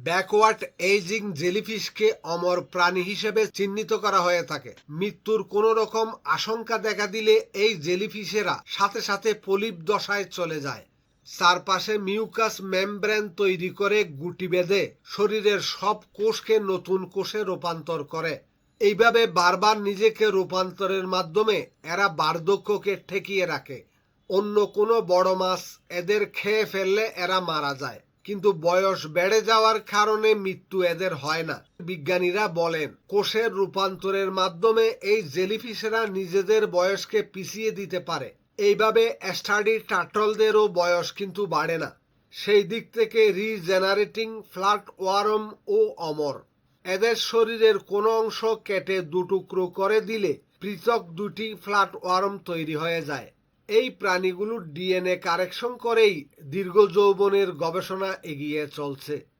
Backward ageing জেলিফিশকে অমর প্রাণী হিসেবে চিহ্নিত করা হয়ে থাকে। মৃত্যুর কোনো রকম আশঙ্কা দেখা দিলে এই জেলিফিশেরা সাথে সাথে পলিপ দশায় চলে যায়। চারপাশে মিউকাস মেমব্রেন তৈরি করে গুটি বেঁধে শরীরের সব কোষকে নতুন কোষে রূপান্তর করে। এইভাবে বারবার নিজেকে রূপান্তরের মাধ্যমে এরা বার্ধক্যকে ঠেকিয়ে রাখে। অন্য কোনো বড় মাছ এদের খেয়ে ফেললে এরা মারা যায়, কিন্তু বয়স বেড়ে যাওয়ার কারণে মৃত্যু এদের হয় না। বিজ্ঞানীরা বলেন, কোষের রূপান্তরের মাধ্যমে এই জেলিফিশেরা নিজেদের বয়সকে পিছিয়ে দিতে পারে। এইভাবে স্টাডি টার্টলদেরও বয়স কিন্তু বাড়ে না। সেই দিক থেকে রিজেনারেটিং ফ্ল্যাট ওয়ার্ম ও অমর। এদের শরীরের কোনো অংশ কেটে দুটুকরো করে দিলে পৃথক দুটি ফ্ল্যাট ওয়ার্ম তৈরি হয়ে যায়। এই প্রাণীগুলোর ডিএনএ কারেকশন করেই দীর্ঘ যৌবনের গবেষণা এগিয়ে চলছে।